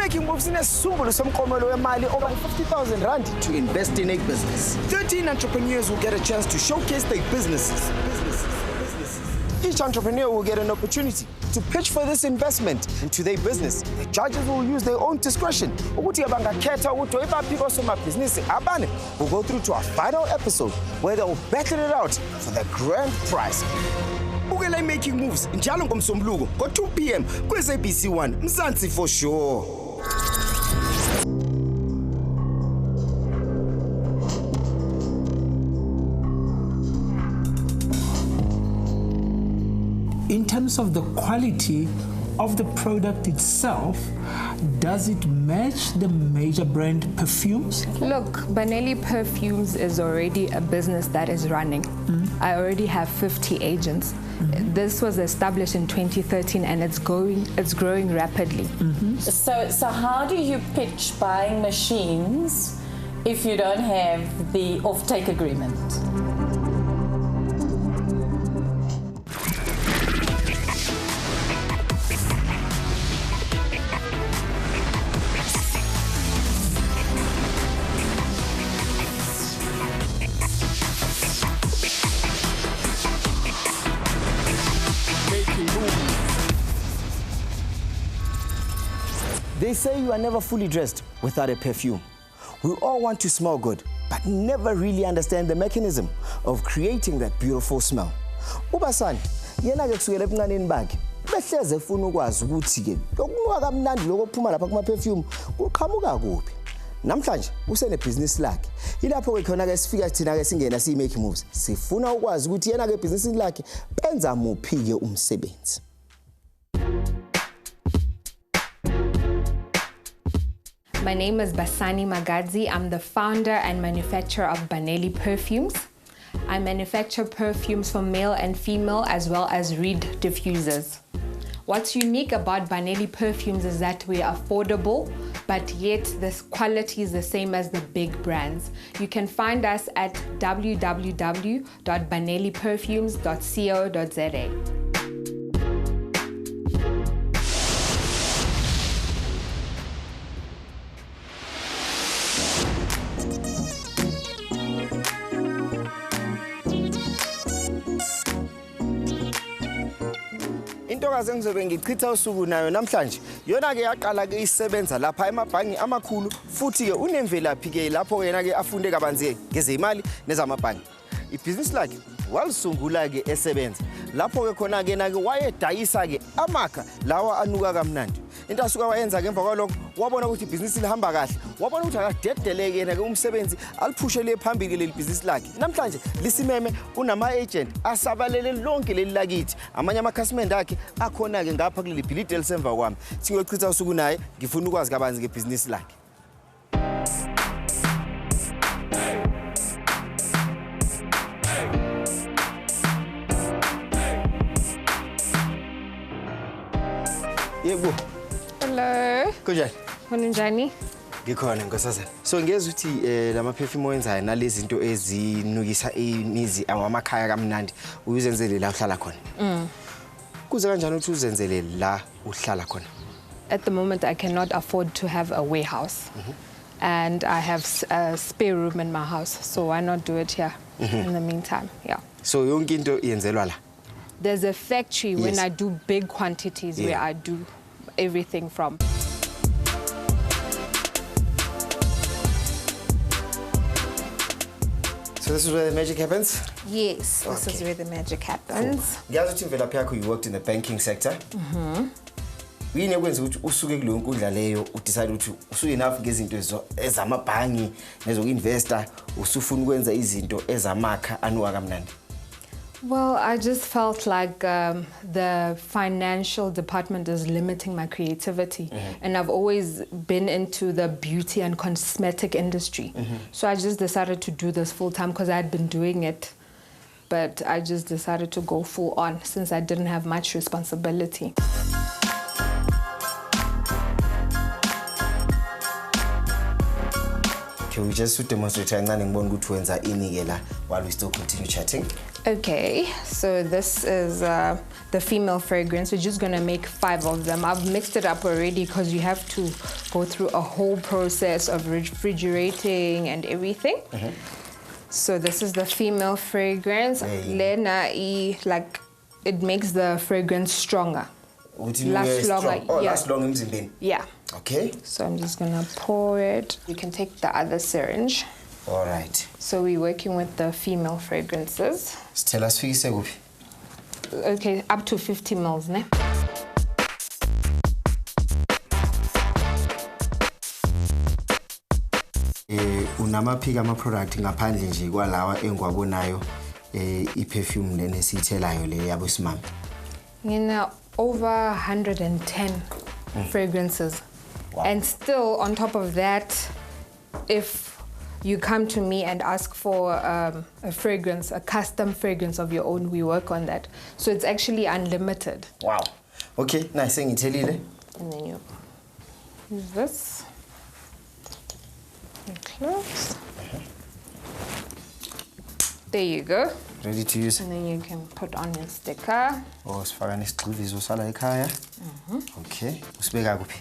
Making Moves inesisungulu somklomelo wemali over 50,000 rand to invest in a business. 13 entrepreneurs will get a chance to showcase their businesses. Each entrepreneur will get an opportunity to pitch for this investment into their business. The judges will use their own discretion. Ukuthi bangakhetha ukuthi oyibaphi osomabhizinisi abane will go through to a final episode where they will battle it out for the grand prize. Bukela Making Moves njalo ngomsombuluko ngo-2 p.m. ku-SABC 1 Mzansi for sure. In terms of the quality of the product itself, does it match the major brand perfumes? Look, Bonngoe Perfumes is already a business that is running. I already have 50 agents. This was established in 2013 and it's growing rapidly. So how do you pitch buying machines if you don't have the off-take agreement? They say you are never fully dressed without a perfume. We all want to smell good, but never really understand the mechanism of creating that beautiful smell. Ubasani, yena-ke kusukela ebuncaneni bakhe, behleze efuna ukwazi ukuthi-ke lokunqoka kamnandi lokuphuma lapha kuma-perfume kuqhamuka kuphi. Namhlanje usenebhizinisi lakhe. Ilapho-ke khona-ke sifika thina-ke singena siyi-Making Moves. Sifuna ukwazi ukuthi yena-ke ebhizinisini lakhe benza muphi-ke umsebenzi. My name is Basani Magadzi. I'm the founder and manufacturer of Bonngoe Perfumes. I manufacture perfumes for male and female as well as reed diffusers. What's unique about Bonngoe Perfumes is that we are affordable, but yet the quality is the same as the big brands. You can find us at www.bonngoeperfumes.co.za. Intokazi engizobe ngichitha usuku nayo namhlanje yona-ke yaqala-ke isebenza lapha emabhangi amakhulu futhi-ke unemvelaphi-ke lapho yena-ke afunde kabanzi ngezeyimali nezamabhangi. Ibhizinisi lakhe walisungula-ke esebenza lapho-ke khona-ke yena-ke wayedayisa-ke amakha lawa anuka kamnandi. Into asuka wayenza-ke emva kwalokho wabona ukuthi ibhizinisi lihamba kahle, wabona ukuthi akadedeleke yena-ke umsebenzi aliphushele phambili leli bhizinisi lakhe. Namhlanje lisimeme unama-agent asabalele lonke leli lakithi. Amanye amakhasimende akhe akhona-ke ngapha kuleli bhilidi elisemva kwami. Singochitha usuku naye ngifuna ukwazi kabanzi ngebhizinisi lakhe. Yebo. Hello. Kunjani? Kunjani? Ngikhona nkosazana. So ngiyeza ukuthi lama perfume owenzayo nalezi zinto ezinukisa imizi amakhaya kamnandi uyizenzele la uhlala khona. Kuze kanjani ukuthi uzenzele la uhlala khona? At the moment I cannot afford to have a warehouse. And I have a spare room in my house, so why not do it here in the meantime? Yeah. So yonke into yenzelwa la. There's a factory when I do big quantities where I do everything from. So this is where the magic happens? Yes, this is where the magic happens. Ngiyazi ukuthi imvelaphi yakho you worked in the banking sector. Yini ekwenza ukuthi usuke kuleyo nkundla leyo udecide ukuthi usuyenafu ngezinto ezamabhangi nezokuinvesta usufuna ukwenza izinto ezamakha anuka kamnandi? Well, I just felt like the financial department is limiting my creativity. And I've always been into the beauty and cosmetic industry. So I just decided to do this full time because I had been doing it. But I just decided to go full on since I didn't have much responsibility. Okay, we just demonstrate while we still continue chatting. Okay, so this is the female fragrance. We're just gonna make 5 of them. I've mixed it up already because you have to go through a whole process of refrigerating and everything. So this is the female fragrance. Lena, like it makes the fragrance stronger. Last longer. Oh, yeah. last long. Yeah. Okay. So I'm just gonna pour it. You can take the other syringe. All right. So we're working with the female fragrances. Tell us, Okay, up to 50 mils, ne? Unamaphika ama-product ngaphandle nje kwalawa engiwabonayo i-perfume lena esiyithelayo le yabo simami. Ngina over 110 fragrances. Wow. And still on top of that, if you come to me and ask for a fragrance, a custom fragrance of your own, we work on that. So it's actually unlimited. Wow. Okay, nice. And then you use this. And close. There you go. Ready to use? And then you can put on your sticker. Oh, sifaka nesigxivi zosala ekhaya. Okay. Usibeka kuphi?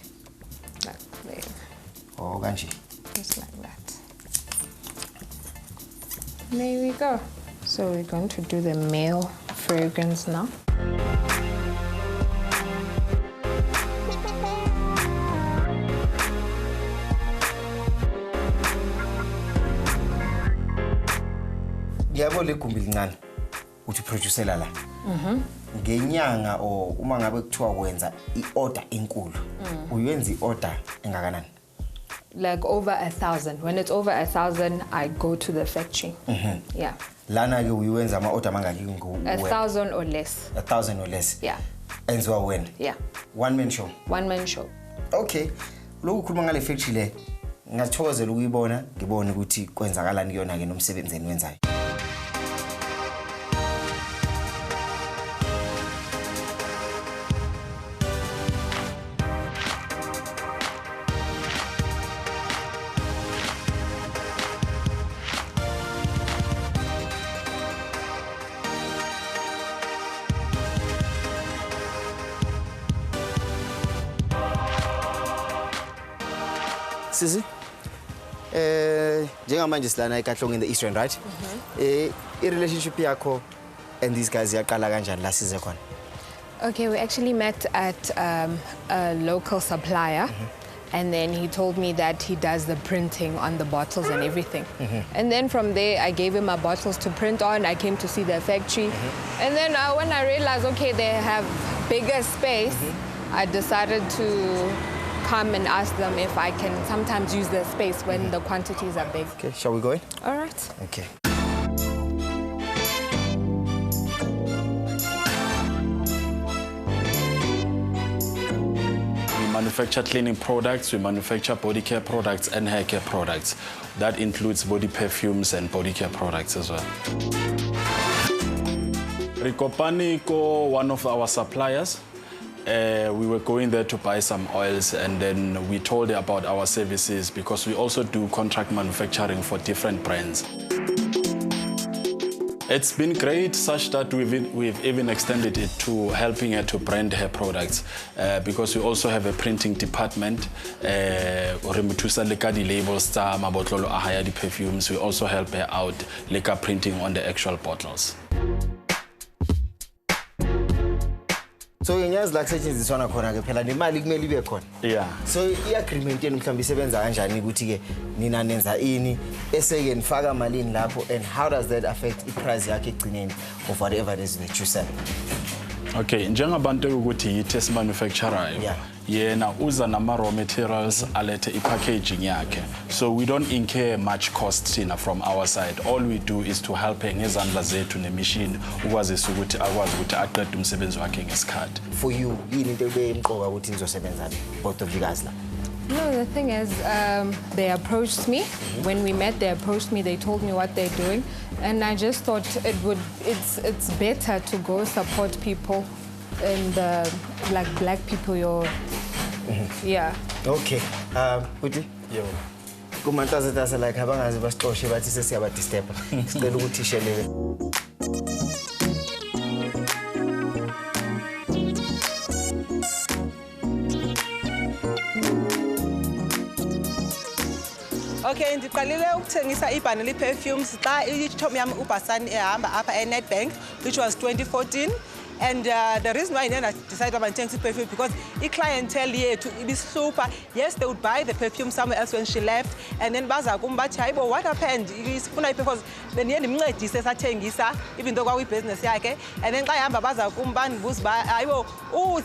Like there. Oh, kanje. Just like that. There we go. So we're going to do the male fragrance now. Yabo le gumbi lincane uthi producela la. Ngenyanga o uma ngabe kuthiwa kwenza i-order enkulu. Uyenza i-order engakanani? Like over 1,000. When it's over 1,000, I go to the factory. Yeah. Lana ke uyenza ama-order mangaki ngo? 1,000 or less. 1,000 or less. Yeah. Enziwa when? Yeah. One man show. One man show. Okay. Lokhu khuluma ngale factory le. Ngathokozela ukuyibona, ngibone ukuthi kwenzakalani kuyona ke nomsebenzi enwenzayo. Sisi, njengamanje silana eKatlong in the Eastern, right? I-relationship yakho and these guys yaqala kanjani la size khona? Okay, we actually met at a local supplier. And then he told me that he does the printing on the bottles and everything. And then from there, I gave him my bottles to print on. I came to see their factory. And then when I realized, okay, they have bigger space, I decided to come and ask them if I can sometimes use their space when the quantities are big. Okay, shall we go in? All right. Okay. We manufacture cleaning products, we manufacture body care products and hair care products. That includes body perfumes and body care products as well. Rikopani ko one of our suppliers. We were going there to buy some oils, and then we told her about our services because we also do contract manufacturing for different brands. It's been great, such that we've even extended it to helping her to brand her products because we also have a printing department. Labels, perfumes. We also help her out like printing on the actual bottles. So ngiyazi la kusetshenziswana khona ke phela nemali kumele ibe khona. Yeah. So i-agreement yenu mhlawumbe isebenza kanjani ukuthi ke nina nenza ini eseke nifaka malini lapho, and how does that affect i-price yakhe egcineni of whatever it is that you sell? Okay, njengabantu ukuthi yithi esimanufacturer yena uza nama raw materials alethe i-packaging yakhe. So we don't incur much cost from our side. All we do is to help ngezandla zethu nemachine ukwazisa ukuthi akwazi ukuthi aqede umsebenzi wakhe ngesikhathi. For you, yini into ebeyimqoka ukuthi nizosebenza both of you guys la? No, the thing is, they approached me. When we met, they approached me. They told me what they're doing, and I just thought it's better to go support people, and like black people. Yeah. Okay. Uti? Yo. kumantazetasa like abangazi basixoshe bathi sesiyabadisturba. Sicela ukuthi ishelele. Okay, ndiqalile ukuthengisa iBonngoe perfumes xa iTom yam uBasani ehamba apha eNetbank, which was 2014. And the reason why I decided to take perfume because the clientele yethu ibisihlupha. Yes, they would buy the perfume somewhere else when she left, and then baza kumbathi hayibo what happened? Sifuna because beniye ndimncedise sathengisa even though kwakuyi business yakhe, and then xa ihamba baza kumbani buza ba hayibo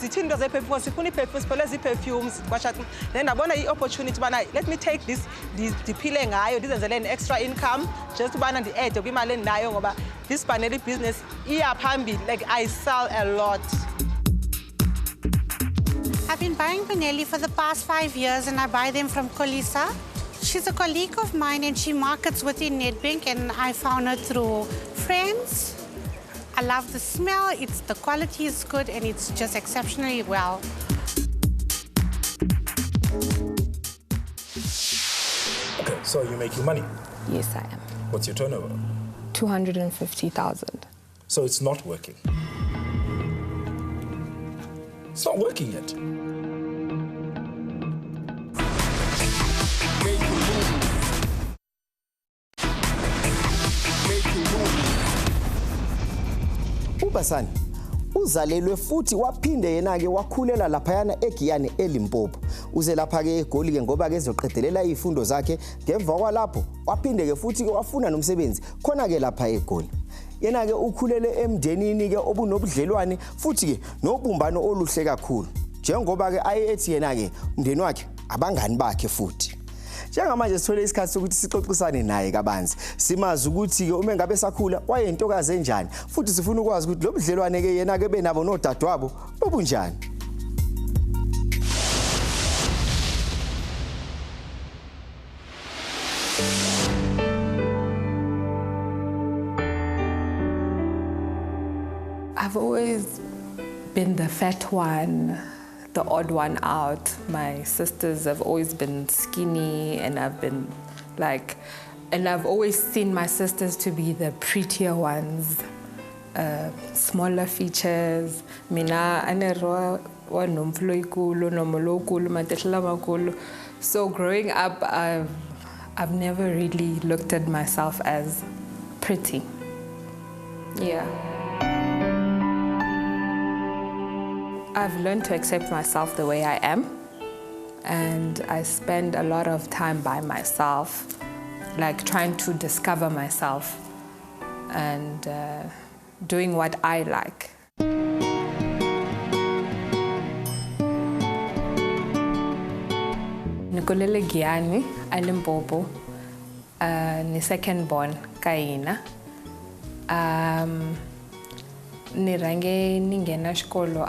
zithini into zeperfume sifuna iperfumes phela iperfumes kwasha. Then ndabona iopportunity bana let me take this ndiphile ngayo ndizenzele an extra income just ubana ndi-add kwimali endinayo ngoba this Bonngoe business iyaphambili, like I sell a lot. I've been buying Bonngoe for the past 5 years and I buy them from Kolisa. She's a colleague of mine and she markets within Nedbank and I found her through friends. I love the smell, the quality is good and it's just exceptionally well. Okay, so you're making money. Yes, I am. What's your turnover? 250,000. So it's not working. It's not working yet. uBasani uzalelwe futhi waphinde yena ke wakhulela laphayana eGiyani eLimpopo. Uze lapha ke eGoli ke ngoba ke ezoqedelela izifundo zakhe ngemva kwalapho waphinde ke futhi wafuna nomsebenzi khona ke lapha eGoli. Yena ke ukhulele emndenini ke obunobudlelwane futhi ke nobumbano oluhle kakhulu. Njengoba ke ayethi yena ke umndeni wakhe abangani bakhe futhi. Njengamanje sithole isikhathi sokuthi sixoxisane naye kabanzi. Simazi ukuthi ke uma ngabe sakhula wayintokazi enjani futhi sifuna ukwazi ukuthi lo budlelwane ke yena ke benabo nodadewabo bobunjani. I've always been the fat one, the odd one out. My sisters have always been skinny and I've always seen my sisters to be the prettier ones, smaller features. Mina anerwa wanomflo ikulu nomolo ukulu matehla makulu. So growing up I've never really looked at myself as pretty. Yeah. I've learned to accept myself the way I am, and I spend a lot of time by myself, like trying to discover myself and doing what I like. Nikolele Giyani, Limpopo, ni second born Kaina. Nirange ningena xikolo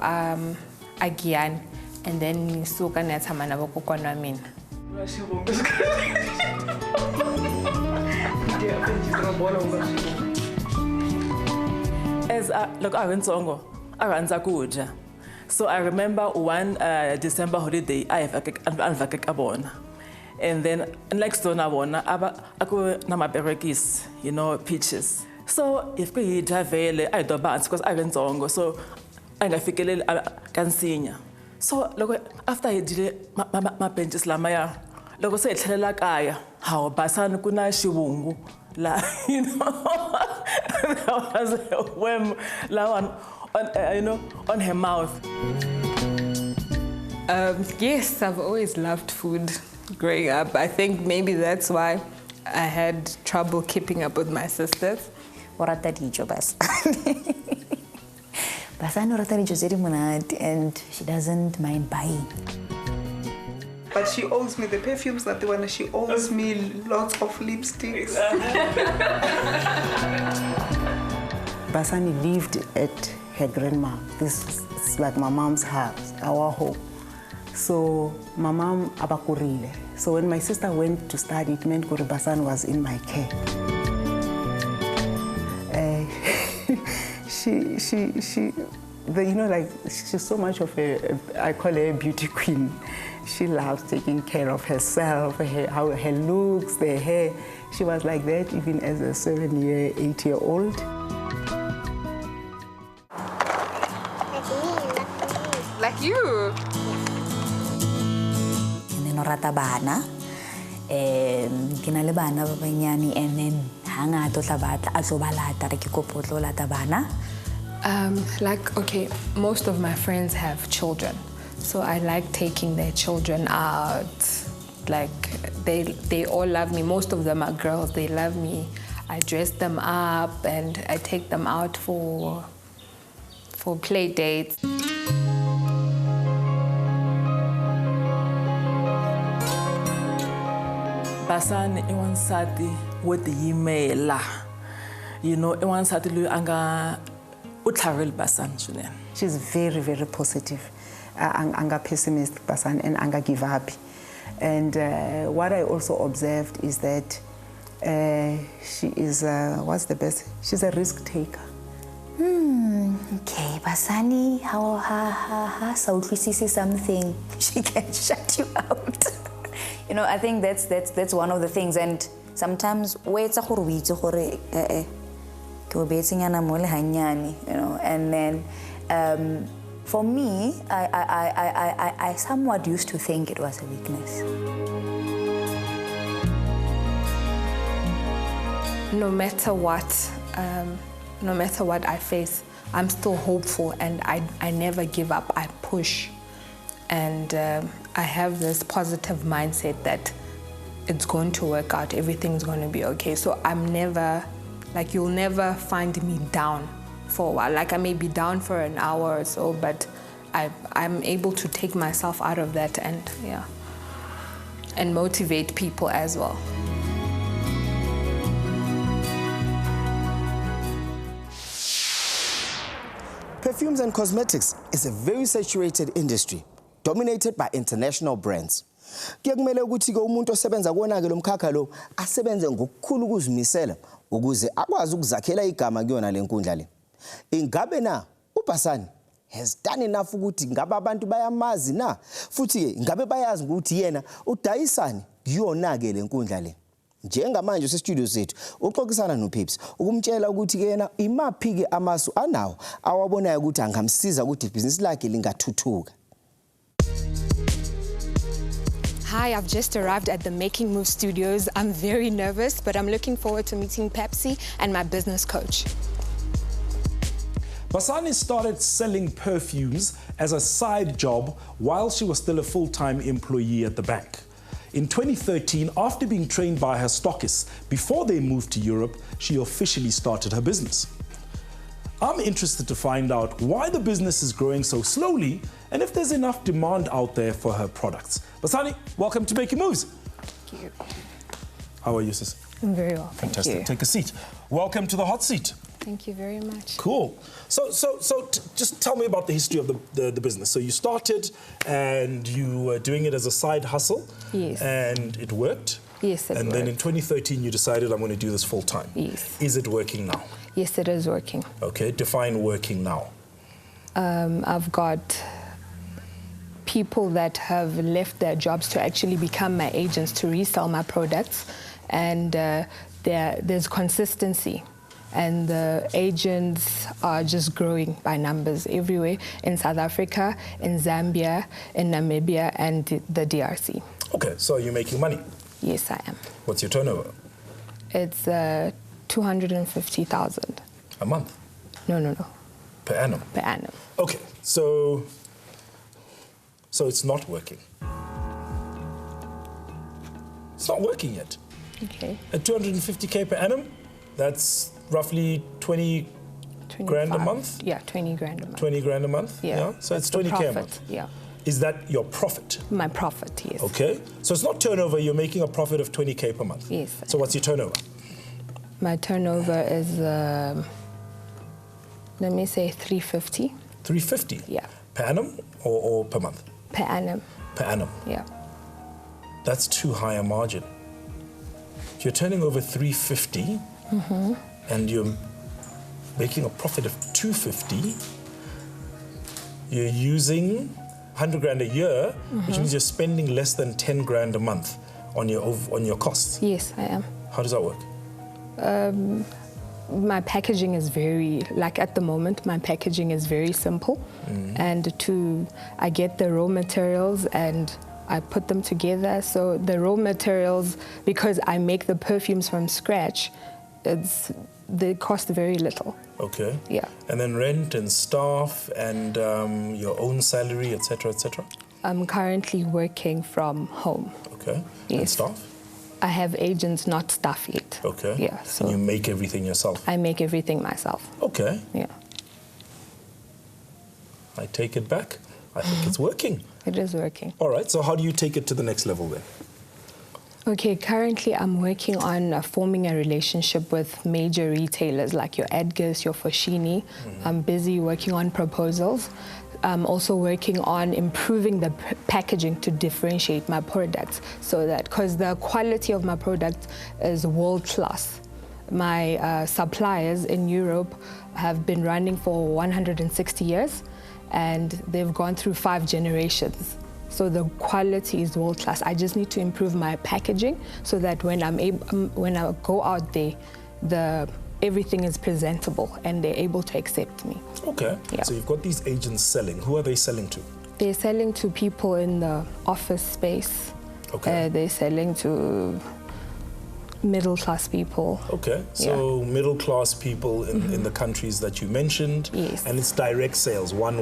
Giyani and then nisuka niyatshama na vakokwana wa mina. As look, I went to Aranza. So I remember one December holiday I have a and then next door na ako na maberekis, peaches. So if we travel, I do bounce because I went to so I ngafikelele kansinya. So look, after I did my benches lamaya, look say tlhelela kaya how Basani kuna xivungu la there was a whim la on her mouth. Yes, I've always loved food growing up. I think maybe that's why I had trouble keeping up with my sisters. Orata dijo bas. Basani orata dijo zeri munad and she doesn't mind buying. But she owes me the perfumes that they want. She owes me lots of lipsticks. Basani lived at her grandma. This is like my mom's house, our home. So my mom abakurile. So when my sister went to study, it meant Kuri Basani was in my care. She's so much of I call her a beauty queen. She loves taking care of herself, how her looks, the hair. She was like that even as a 7-year, 8-year-old. Like you. And then orata bana. Kina le bana ba banyane, and then hanga to tla batla a tlo balata re ke kopo tlo lata bana. Like, okay, most of my friends have children, so I like taking their children out. Like, they all love me. Most of them are girls. They love me. I dress them up and I take them out for play dates. Basani iwansati with the email. You know, iwansati lu anga utlarel Basani shune. She's very, very positive. Anga pessimist Basani and anga give up. And what I also observed is that she is, what's the best? She's a risk taker. Okay, Basani, how so see something, she can shut you out. You know, I think that's one of the things, and sometimes you know, and then for me, I somewhat used to think it was a weakness. No matter what I face, I'm still hopeful, and I never give up. I push, and I have this positive mindset that it's going to work out. Everything's going to be okay. So I'm never, like, you'll never find me down for a while. Like, I may be down for an hour or so, but I'm able to take myself out of that and motivate people as well. Perfumes and cosmetics is a very saturated industry, dominated by international brands. Kuyakumele ukuthi ke umuntu osebenza kuona ke lo mkhakha lo asebenze ngokukhulu ukuzimisela ukuze akwazi ukuzakhela igama kuyona lenkundla le. Ingabe na uBasani has done enough ukuthi ngabe abantu bayamazi na, futhi ke ngabe bayazi ukuthi yena udayisani kuyona ke lenkundla le. Njengamanje se-studio sethu uxoxisana noPepsi ukumtshela ukuthi ke yena imaphi ke amasu anawo awabonayo ukuthi angamsiza ukuthi ibhizinisi lakhe lingathuthuka. Hi, I've just arrived at the Making Move Studios. I'm very nervous, but I'm looking forward to meeting Pepsi and my business coach. Basani started selling perfumes as a side job while she was still a full-time employee at the bank. In 2013, after being trained by her stockists before they moved to Europe, she officially started her business. I'm interested to find out why the business is growing so slowly and if there's enough demand out there for her products. Basani, welcome to Making Moves. Thank you. How are you, sis? I'm very well, Fantastic. thank you. Take a seat. Welcome to the hot seat. Thank you very much. Cool. So just tell me about the history of the business. So you started and you were doing it as a side hustle. Yes. And it worked. Yes, it And worked. then in 2013 you decided, I'm going to do this full time. Yes. Is it working now? Yes, it is working. Okay, define working now. I've got people that have left their jobs to actually become my agents to resell my products, and there's consistency. And the agents are just growing by numbers everywhere in South Africa, in Zambia, in Namibia, and the DRC. Okay, so you're making money. Yes, I am. What's your turnover? It's 250,000. A month? No. Per annum? Per annum. Okay, so it's not working. It's not working yet. Okay. At 250K per annum, that's roughly 20 grand a month? Yeah, 20 grand a month. 20 grand a month? Yeah. So That's it's the 20K a profit, month? Yeah. Is that your profit? My profit, yes. Okay. So it's not turnover, you're making a profit of 20K per month? Yes. So what's your turnover? My turnover is, let me say 350. 350? Yeah. Per annum or per month? Per annum. Per annum? Yeah. That's too high a margin. If you're turning over 350 and you're making a profit of 250, you're using 100 grand a year, which means you're spending less than 10 grand a month on your costs. Yes, I am. How does that work? My packaging is at the moment, my packaging is very simple. And I get the raw materials and I put them together. So the raw materials, because I make the perfumes from scratch, they cost very little. Okay. Yeah. And then rent and staff and your own salary, etc., etc.? I'm currently working from home. Okay. Yes. And staff? I have agents, not staff yet. Okay. Yeah. So and you make everything yourself? I make everything myself. Okay. Yeah. I take it back. I think it's working. It is working. All right. So how do you take it to the next level then? Okay, currently I'm working on forming a relationship with major retailers like your Edgar's, your Foschini. I'm busy working on proposals. I'm also working on improving the packaging to differentiate my products so that, because the quality of my product is world class. My suppliers in Europe have been running for 160 years and they've gone through 5 generations. So the quality is world class. I just need to improve my packaging so that when I go out there, everything is presentable and they're able to accept me. Okay. Yeah. So you've got these agents selling. Who are they selling to? They're selling to people in the office space. Okay. They're selling to middle-class people. Okay, so middle-class people in the countries that you mentioned. Yes. And it's direct sales, 1.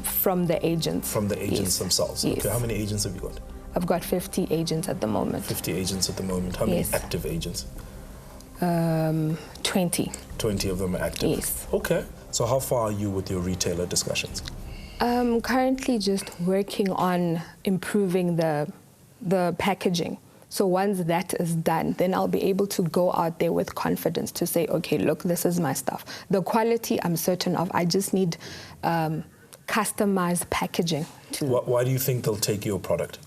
From the agents. From the agents themselves. Yes. Okay, how many agents have you got? I've got 50 agents at the moment. 50 agents at the moment. How many active agents? 20. 20 of them are active? Yes. Okay, so how far are you with your retailer discussions? I'm currently just working on improving the packaging. So once that is done, then I'll be able to go out there with confidence to say, okay, look, this is my stuff. The quality I'm certain of. I just need customized packaging. Why do you think they'll take your product?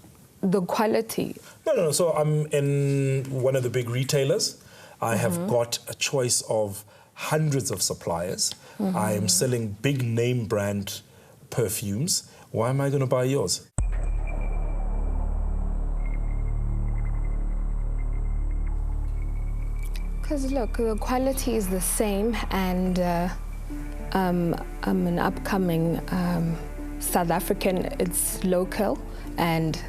The quality. No. So I'm in one of the big retailers. I have got a choice of hundreds of suppliers. I am selling big name brand perfumes. Why am I going to buy yours? Because look, the quality is the same, and I'm an upcoming South African. It's local, and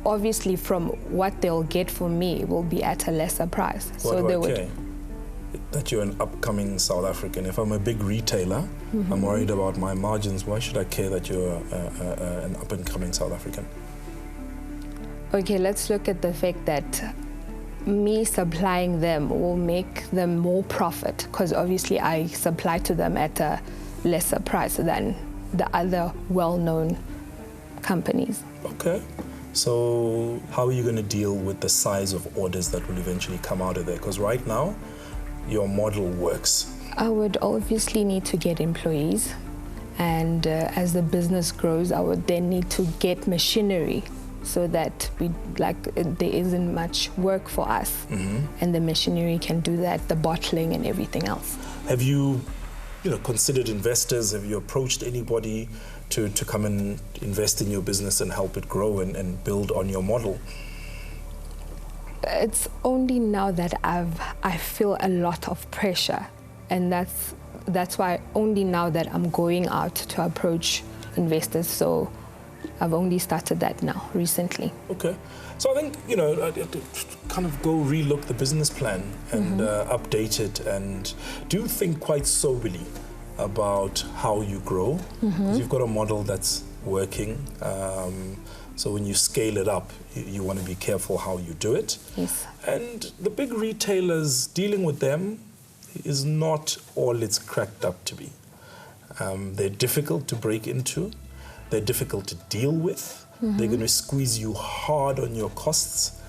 obviously from what they'll get from me will be at a lesser price. So they would. That you're an upcoming South African. If I'm a big retailer, I'm worried about my margins. Why should I care that you're an up-and-coming South African? Okay, let's look at the fact that me supplying them will make them more profit, because obviously I supply to them at a lesser price than the other well-known companies. Okay. So how are you going to deal with the size of orders that will eventually come out of there? Because right now, your model works. I would obviously need to get employees, and as the business grows, I would then need to get machinery so that there isn't much work for us, and the machinery can do that, the bottling and everything else. Have you considered investors? Have you approached anybody to come and invest in your business and help it grow and build on your model? It's only now that I feel a lot of pressure, and that's why only now that I'm going out to approach investors. So I've only started that now, recently. Okay. So I think, kind of go relook the business plan and update it, and do think quite soberly about how you grow. Because you've got a model that's working. So when you scale it up, you want to be careful how you do it. Yes. And the big retailers, dealing with them is not all it's cracked up to be. They're difficult to break into. They're difficult to deal with. They're going to squeeze you hard on your costs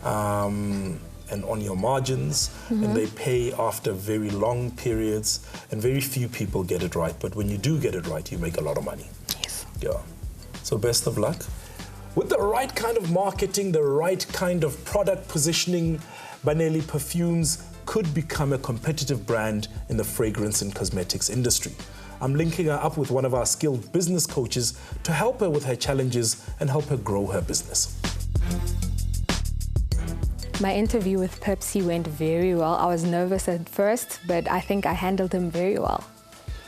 and on your margins. And they pay after very long periods. And very few people get it right. But when you do get it right, you make a lot of money. Yes. Yeah. So best of luck. With the right kind of marketing, the right kind of product positioning, Bonngoe Perfumes could become a competitive brand in the fragrance and cosmetics industry. I'm linking her up with one of our skilled business coaches to help her with her challenges and help her grow her business. My interview with Pepsi went very well. I was nervous at first, but I think I handled them very well.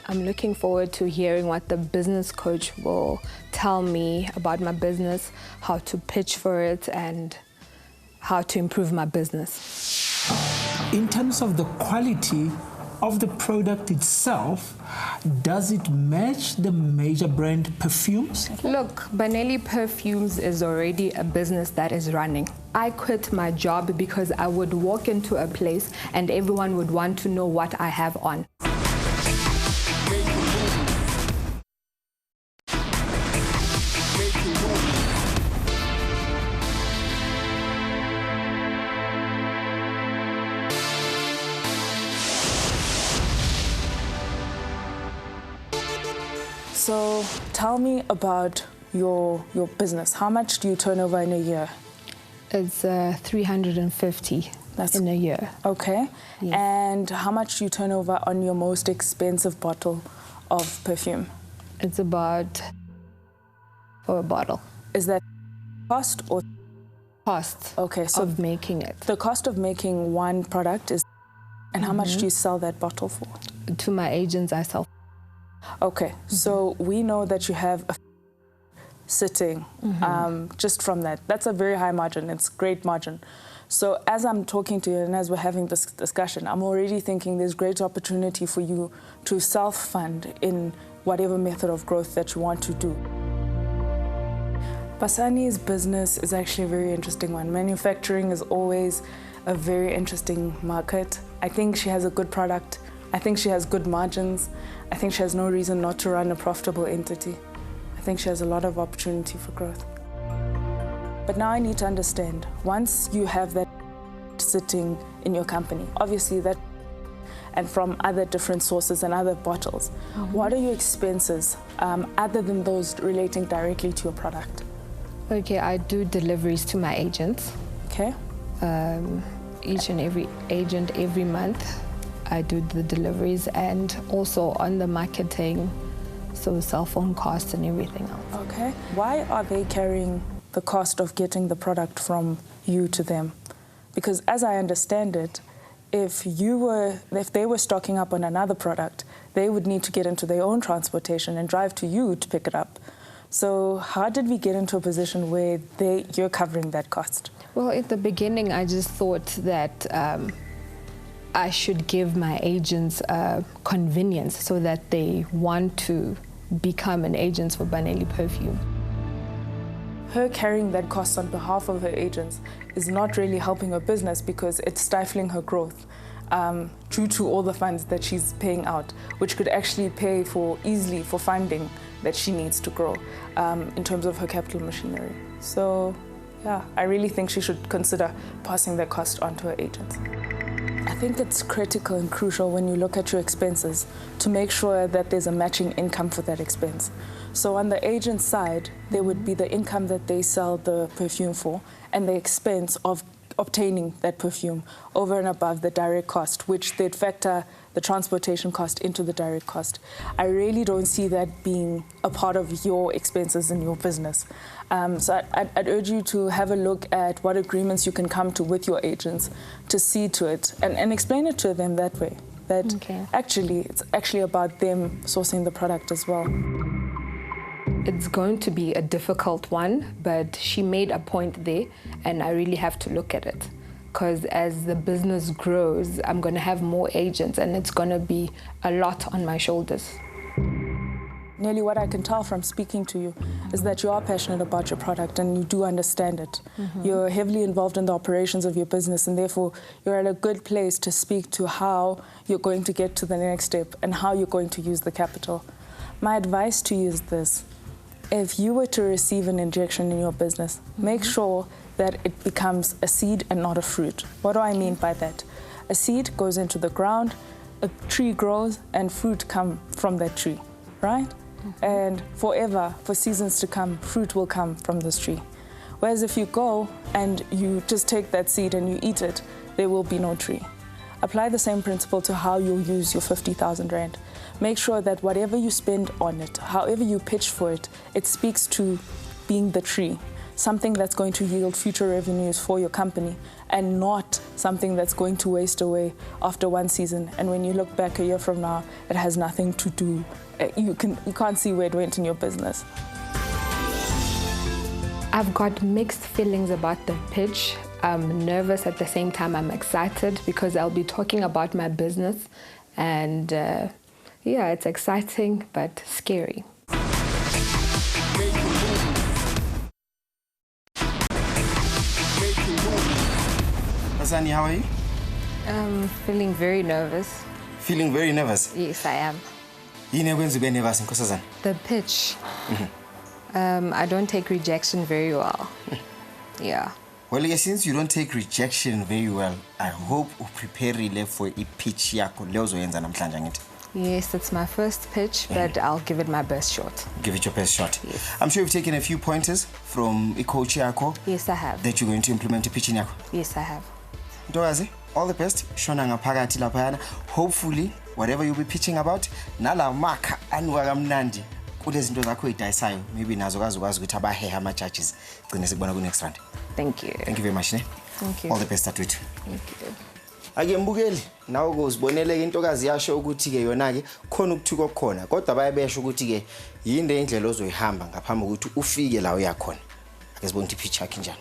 I'm looking forward to hearing what the business coach will tell me about my business, how to pitch for it, and how to improve my business. In terms of the quality of the product itself, does it match the major brand perfumes? Look, Bonngoe Perfumes is already a business that is running. I quit my job because I would walk into a place and everyone would want to know what I have on. So tell me about your business. How much do you turn over in a year? It's 350 in a year. Okay. Yes. And how much do you turn over on your most expensive bottle of perfume? It's about for a bottle. Is that cost or cost? Okay, so of making it. The cost of making one product is, and how much do you sell that bottle for? To my agents, I sell. Okay, so we know that you have a sitting just from that. That's a very high margin. It's great margin. So as I'm talking to you and as we're having this discussion, I'm already thinking there's great opportunity for you to self-fund in whatever method of growth that you want to do. Basani's business is actually a very interesting one. Manufacturing is always a very interesting market. I think she has a good product. I think she has good margins. I think she has no reason not to run a profitable entity. I think she has a lot of opportunity for growth. But now I need to understand, once you have that sitting in your company, obviously that, and from other different sources and other bottles, what are your expenses other than those relating directly to your product? Okay, I do deliveries to my agents. Okay. Each and every agent every month. I do the deliveries and also on the marketing, so cell phone costs and everything else. Okay. Why are they carrying the cost of getting the product from you to them? Because as I understand it, if they were stocking up on another product, they would need to get into their own transportation and drive to you to pick it up. So how did we get into a position where you're covering that cost? Well, at the beginning, I just thought that I should give my agents convenience so that they want to become an agent for Bonngoe Perfume. Her carrying that cost on behalf of her agents is not really helping her business because it's stifling her growth due to all the funds that she's paying out, which could actually pay easily for funding that she needs to grow in terms of her capital machinery. So yeah, I really think she should consider passing that cost on to her agents. I think it's critical and crucial when you look at your expenses to make sure that there's a matching income for that expense. So on the agent side, there would be the income that they sell the perfume for and the expense of obtaining that perfume over and above the direct cost, which they'd factor the transportation cost into the direct cost. I really don't see that being a part of your expenses in your business. So I'd urge you to have a look at what agreements you can come to with your agents to see to it and explain it to them that way, that actually it's actually about them sourcing the product as well. It's going to be a difficult one, but she made a point there, and I really have to look at it. Because as the business grows, I'm going to have more agents, and it's going to be a lot on my shoulders. Nearly what I can tell from speaking to you is that you are passionate about your product and you do understand it. You're heavily involved in the operations of your business, and therefore you're at a good place to speak to how you're going to get to the next step and how you're going to use the capital. My advice to you is this. If you were to receive an injection in your business, make sure that it becomes a seed and not a fruit. What do I mean by that? A seed goes into the ground, a tree grows, and fruit come from that tree, right? And forever, for seasons to come, fruit will come from this tree. Whereas if you go and you just take that seed and you eat it, there will be no tree. Apply the same principle to how you'll use your 50,000 Rand. make sure that whatever you spend on it, however you pitch for it, it speaks to being the tree, something that's going to yield future revenues for your company and not something that's going to waste away after one season. And when you look back a year from now, it has nothing to do, you can't see where it went in your business. I've got mixed feelings about the pitch. I'm nervous at the same time. I'm excited because I'll be talking about my business. And yeah, it's exciting but scary. Basani, how are you? I'm feeling very nervous. Feeling very nervous? Yes, I am. Yini ekwenza ube nervous Nkosazana? The pitch. I don't take rejection very well. Yeah. Well, since you don't take rejection very well, I hope you prepare for a pitch yakho le uzoyenza namhlanje ngithi. Yes, it's my first pitch, but I'll give it my best shot. Give it your best shot. Yes. I'm sure you've taken a few pointers from a coach yakho. Yes, I have. That you're going to implement a pitch yakho. Yes, I have. Ntokazi, all the best. Shona ngaphakathi laphayana. Hopefully, whatever you'll be pitching about, nala mark anuka kamnandi. Kulezinto zakho idayisayo, maybe nazo ukwazi ukuthi abaheha ama judges. Gcine sikubona ku next round. Thank you. Thank you very much, ne? Thank you. All the best Tatwethu. Thank you. Ake mbukeli nawo uzibonele intokazi yasho ukuthi ke yona ke khona ukuthuka okukhona kodwa bayabesha ukuthi ke yinde indlela ozoyihamba ngaphambi ukuthi ufike la uyakhona. Ake sibone ukuthi pitch yakhe njani.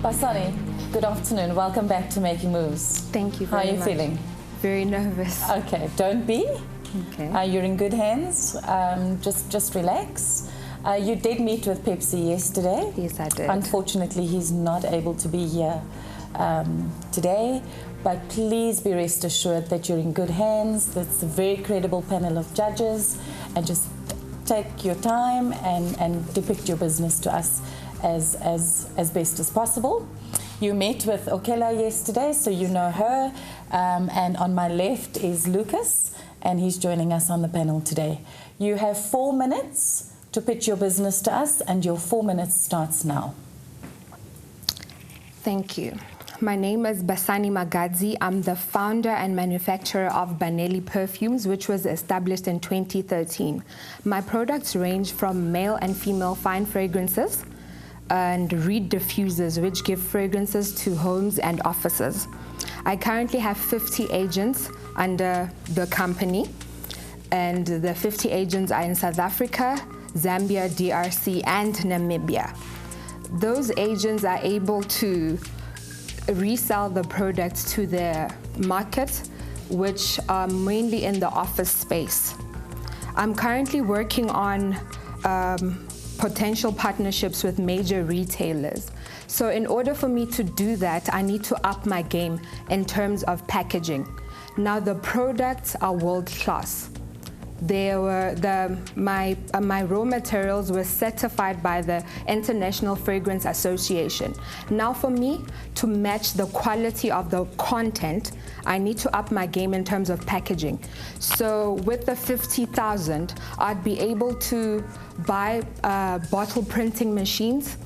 Basani, good afternoon. Welcome back to Making Moves. Thank you How very are you much. feeling? Very nervous. Okay, don't be. Okay. You're in good hands. Just relax. You did meet with Pepsi yesterday. Yes, I did. Unfortunately, he's not able to be here today. But please be rest assured that you're in good hands. That's a very credible panel of judges. And just take your time and depict your business to us as best as possible. You met with Okela yesterday, so you know her. And on my left is Lucas, and he's joining us on the panel today. You have 4 minutes to pitch your business to us, and your 4 minutes starts now. Thank you. My name is Basani Magadzi. I'm the founder and manufacturer of Bonngoe Perfumes, which was established in 2013. My products range from male and female fine fragrances and reed diffusers, which give fragrances to homes and offices. I currently have 50 agents under the company, and the 50 agents are in South Africa, Zambia, DRC, and Namibia. Those agents are able to resell the products to their market, which are mainly in the office space. I'm currently working on potential partnerships with major retailers. So in order for me to do that, I need to up my game in terms of packaging. Now the products are world class. They were my raw materials were certified by the International Fragrance Association. Now for me to match the quality of the content, I need to up my game in terms of packaging. So with the 50,000, I'd be able to buy bottle printing machines,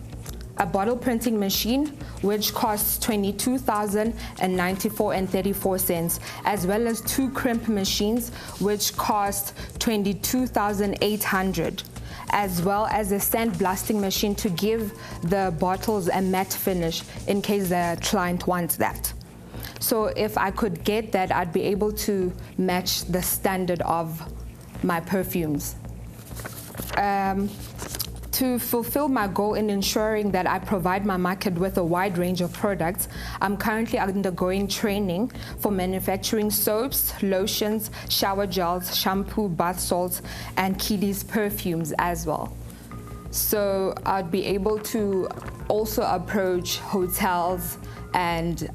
a bottle printing machine which costs 22,094.34 cents, as well as 2 crimp machines which cost 22,800, as well as a sandblasting machine to give the bottles a matte finish in case the client wants that. So if I could get that, I'd be able to match the standard of my perfumes. To fulfill my goal in ensuring that I provide my market with a wide range of products, I'm currently undergoing training for manufacturing soaps, lotions, shower gels, shampoo, bath salts, and Kiddies perfumes as well. So I'd be able to also approach hotels and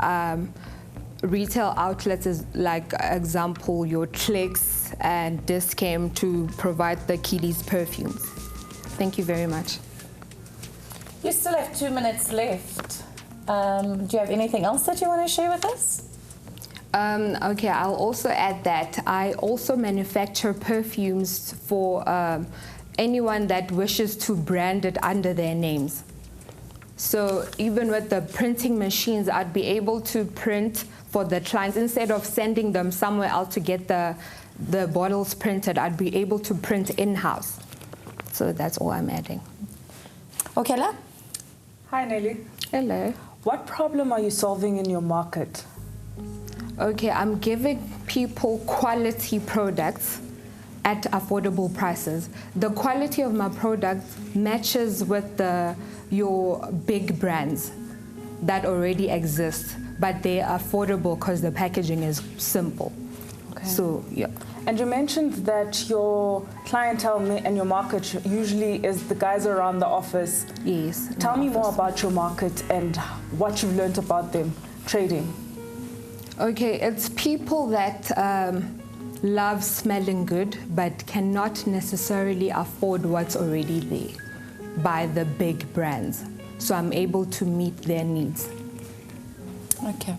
retail outlets is like example your Clicks and Discam to provide the Kiddies perfumes. Thank you very much. You still have 2 minutes left. Do you have anything else that you want to share with us? Okay, I'll also add that I also manufacture perfumes for anyone that wishes to brand it under their names. So even with the printing machines, I'd be able to print for the clients. Instead of sending them somewhere else to get the bottles printed, I'd be able to print in-house. So that's all I'm adding. Okay, La? Hi, Nelly. Hello. What problem are you solving in your market? Okay, I'm giving people quality products at affordable prices. The quality of my product matches with your big brands that already exist, but they are affordable because the packaging is simple. Okay. So, yeah. And you mentioned that your clientele and your market usually is the guys around the office. Yes. Tell me more about your market and what you've learned about them trading. Okay, it's people that love smelling good but cannot necessarily afford what's already there by the big brands. So I'm able to meet their needs. Okay.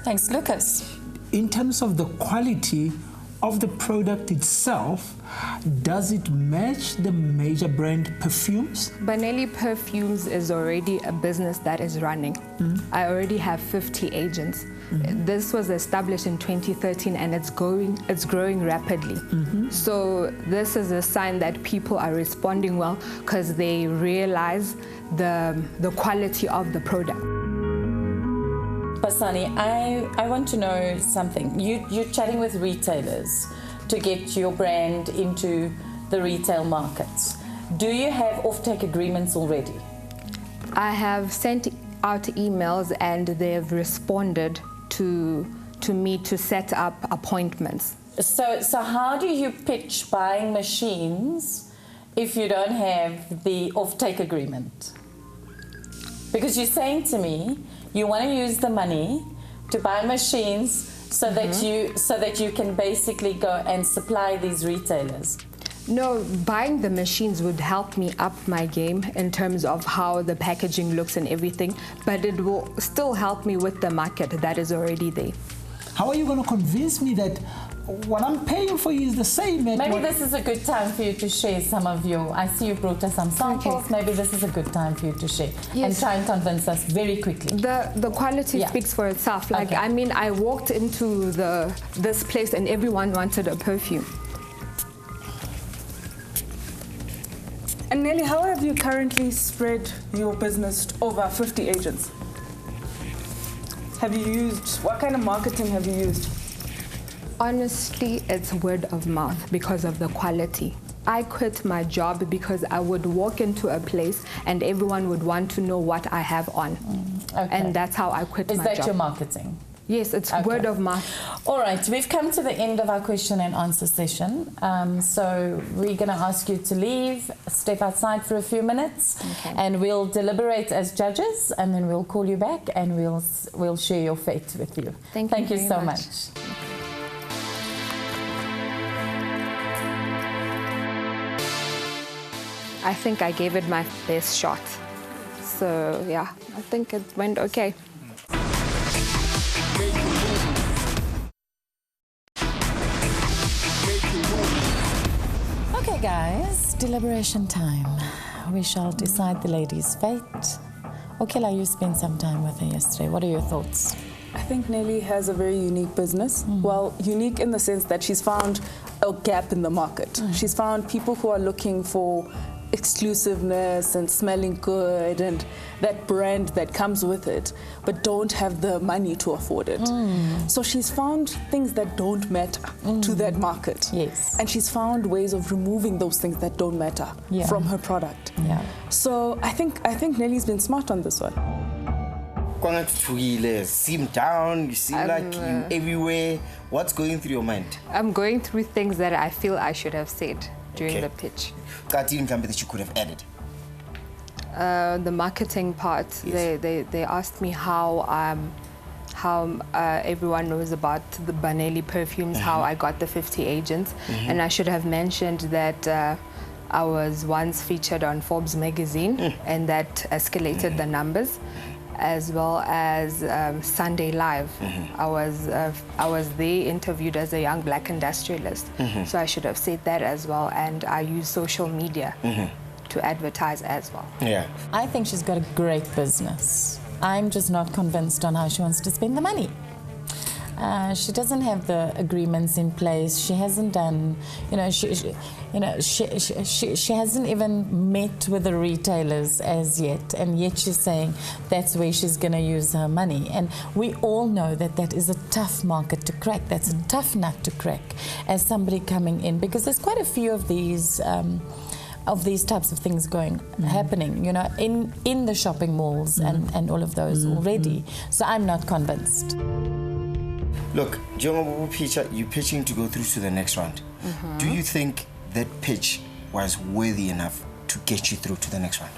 Thanks. Lucas? In terms of the quality of the product itself, does it match the major brand perfumes? Bonngoe Perfumes is already a business that is running. I already have 50 agents. This was established in 2013 and it's growing rapidly. So this is a sign that people are responding well because they realize the quality of the product. Basani, I want to know something. You're chatting with retailers to get your brand into the retail markets. Do you have offtake agreements already? I have sent out emails and they've responded to me to set up appointments. So how do you pitch buying machines if you don't have the offtake agreement? Because you're saying to me, you want to use the money to buy machines so that you can basically go and supply these retailers. No, buying the machines would help me up my game in terms of how the packaging looks and everything, but it will still help me with the market that is already there. How are you going to convince me that what I'm paying for you is the same? Maybe this is a good time for you to share some of your... I see you brought us some samples. Okay. Maybe this is a good time for you to share and try and convince us very quickly. The quality speaks for itself. Like, I mean, I walked into this place and everyone wanted a perfume. And Nelly, how have you currently spread your business to over 50 agents? What kind of marketing have you used? Honestly, it's word of mouth because of the quality. I quit my job because I would walk into a place and everyone would want to know what I have on. And that's how I quit my job. Is that your marketing? Yes, it's word of mouth. All right, we've come to the end of our question and answer session. So we're going to ask you to leave, step outside for a few minutes, and we'll deliberate as judges, and then we'll call you back and we'll share your fate with you. Thank you so much. I think I gave it my best shot. So yeah, I think it went okay. Okay guys, deliberation time. We shall decide the lady's fate. Okela, you spent some time with her yesterday. What are your thoughts? I think Nelly has a very unique business. Well, unique in the sense that she's found a gap in the market. She's found people who are looking for exclusiveness and smelling good and that brand that comes with it, but don't have the money to afford it. So she's found things that don't matter to that market. Yes. And she's found ways of removing those things that don't matter from her product. So I think Nelly's been smart on this one. You seem down, you seem like you everywhere. What's going through your mind? I'm going through things that I feel I should have said during the pitch. That you could have added? The marketing part. Yes. They asked me how how everyone knows about the Bonngoe perfumes, how I got the 50 agents. And I should have mentioned that I was once featured on Forbes magazine, and that escalated the numbers, as well as Sunday Live. I was there interviewed as a young black industrialist, so I should have said that as well. And I use social media to advertise as well. Yeah. I think she's got a great business. I'm just not convinced on how she wants to spend the money. She doesn't have the agreements in place. She hasn't done, she hasn't even met with the retailers as yet, and yet she's saying that's where she's going to use her money. And we all know that that is a tough market to crack. That's a tough nut to crack as somebody coming in, because there's quite a few of these types of things happening, in the shopping malls and all of those already. So I'm not convinced. Look, you're pitching to go through to the next round. Do you think that pitch was worthy enough to get you through to the next round?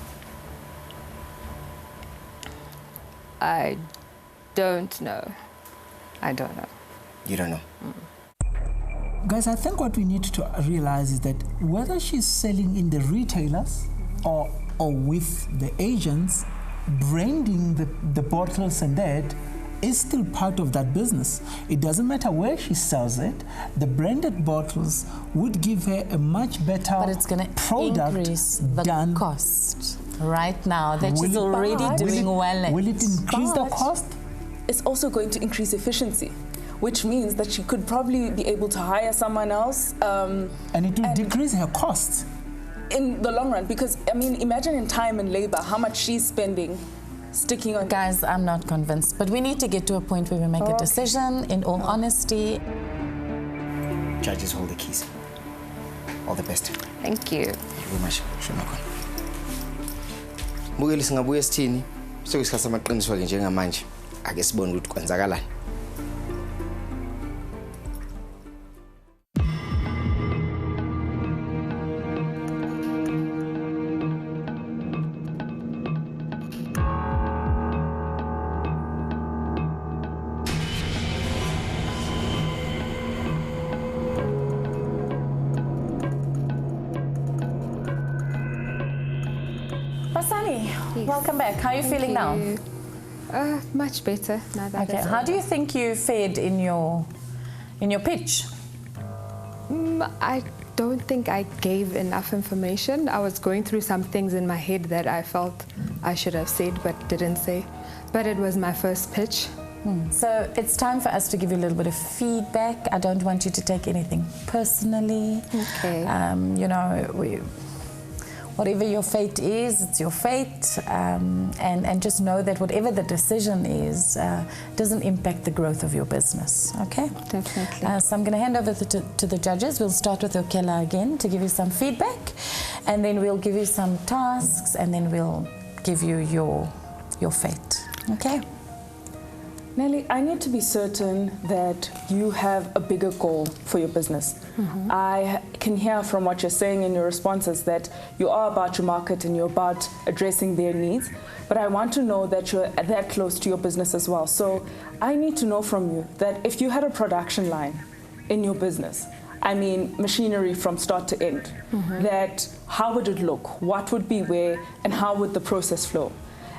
I don't know. I don't know. You don't know? Guys, I think what we need to realize is that whether she's selling in the retailers or with the agents, branding the bottles and that is still part of that business. It doesn't matter where she sells it. The branded bottles would give her a much better But it's going to increase the cost right now that she's already doing well. Will it increase the cost? It's also going to increase efficiency, which means that she could probably be able to hire someone else. And it will decrease her costs. In the long run, because, I mean, imagine in time and labor, how much she's spending sticking on. Guys, I'm not convinced, but we need to get to a point where we make a decision in all honesty. Judges hold the keys. All the best. Thank you. Thank you very much. Mbukeli singabuye sithini sekusikhathi samaqiniso ke njengamanje ake sibone ukuthi kwenzakalani. Welcome back. How are you feeling now? Much better now that. Okay. How do you think you fared in your pitch? I don't think I gave enough information. I was going through some things in my head that I felt I should have said but didn't say. But it was my first pitch. So it's time for us to give you a little bit of feedback. I don't want you to take anything personally. Okay. Whatever your fate is, it's your fate, and just know that whatever the decision is, doesn't impact the growth of your business, okay? Definitely. So I'm going to hand over to the judges. We'll start with Okela again to give you some feedback, and then we'll give you some tasks, and then we'll give you your fate, okay? Nelly, I need to be certain that you have a bigger goal for your business. I can hear from what you're saying in your responses that you are about your market and you're about addressing their needs, but I want to know that you're that close to your business as well. So I need to know from you that if you had a production line in your business, I mean machinery from start to end, that how would it look, what would be where, and how would the process flow?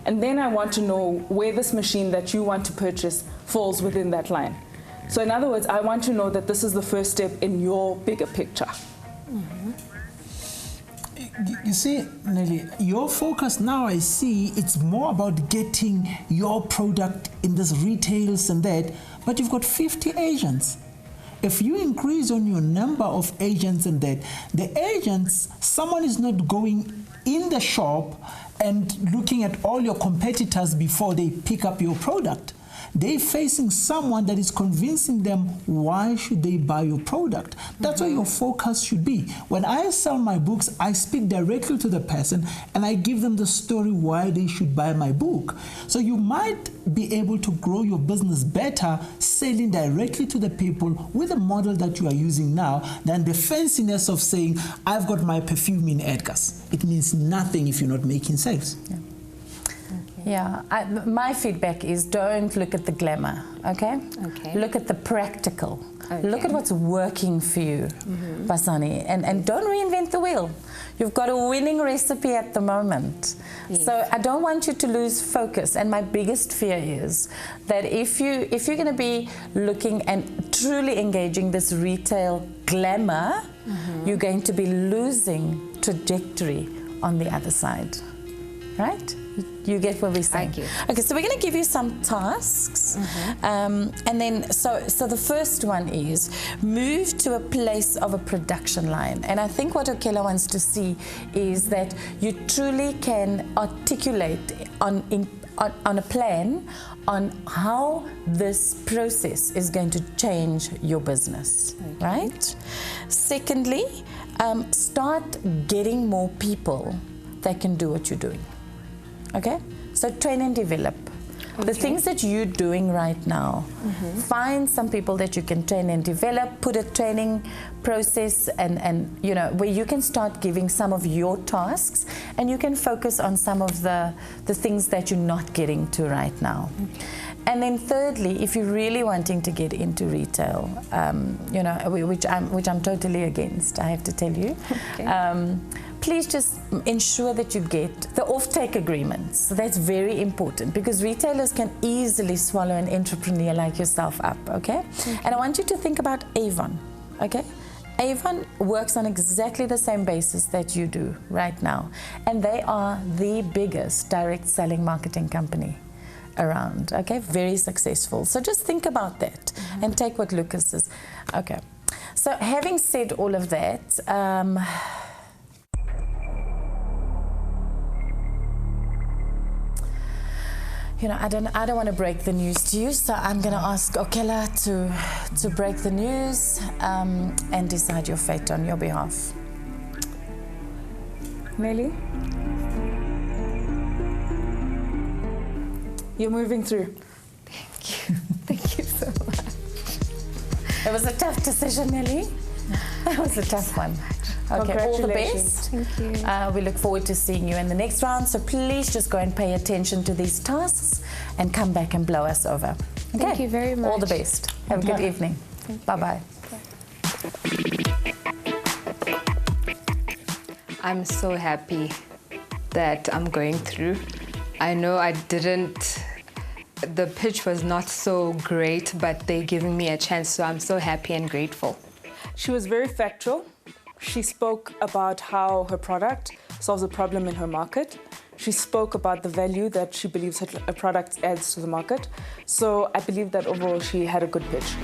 And then I want to know where this machine that you want to purchase falls within that line. So in other words, I want to know that this is the first step in your bigger picture. You see, Nelly, your focus now, I see, it's more about getting your product in this retails and that, but you've got 50 agents. If you increase on your number of agents and that, the agents, someone is not going in the shop and looking at all your competitors before they pick up your product. They're facing someone that is convincing them why should they buy your product. That's where your focus should be. When I sell my books, I speak directly to the person and I give them the story why they should buy my book. So you might be able to grow your business better selling directly to the people with the model that you are using now than the fanciness of saying, I've got my perfume in Edgar's. It means nothing if you're not making sales. Okay. Yeah, my feedback is don't look at the glamour, okay? Okay. Look at the practical. Okay. Look at what's working for you, Basani, and don't reinvent the wheel. You've got a winning recipe at the moment. Yes. So I don't want you to lose focus, and my biggest fear is that if you're going to be looking and truly engaging this retail glamour, you're going to be losing trajectory on the other side, right? You get what we're saying? I get. Okay, so we're going to give you some tasks, and then so the first one is move to a place of a production line. And I think what Okela wants to see is that you truly can articulate on a plan on how this process is going to change your business, right? Secondly, start getting more people that can do what you're doing. Okay, so train and develop. The things that you're doing right now, find some people that you can train and develop, put a training process and you know, where you can start giving some of your tasks and you can focus on some of the things that you're not getting to right now. And then thirdly, if you're really wanting to get into retail, you know, which I'm totally against, I have to tell you, please just ensure that you get the offtake agreements. That's very important because retailers can easily swallow an entrepreneur like yourself up, okay? And I want you to think about Avon, okay? Avon works on exactly the same basis that you do right now. And they are the biggest direct selling marketing company around, okay? Very successful. So just think about that and take what Lucas says. Okay. So having said all of that, you know, I don't want to break the news to you, so I'm going to ask Okela to break the news and decide your fate on your behalf. Nelly? You're moving through. Thank you. Thank you so much. It was a tough decision, Nelly. It was a tough one. Okay, all the best. Thank you. We look forward to seeing you in the next round, so please just go and pay attention to these tasks and come back and blow us over. Okay? Thank you very much. All the best. Have a good evening. Bye-bye. I'm so happy that I'm going through. I know the pitch was not so great, but they're giving me a chance, so I'm so happy and grateful. She was very factual. She spoke about how her product solves a problem in her market. She spoke about the value that she believes her product adds to the market. So I believe that overall she had a good pitch.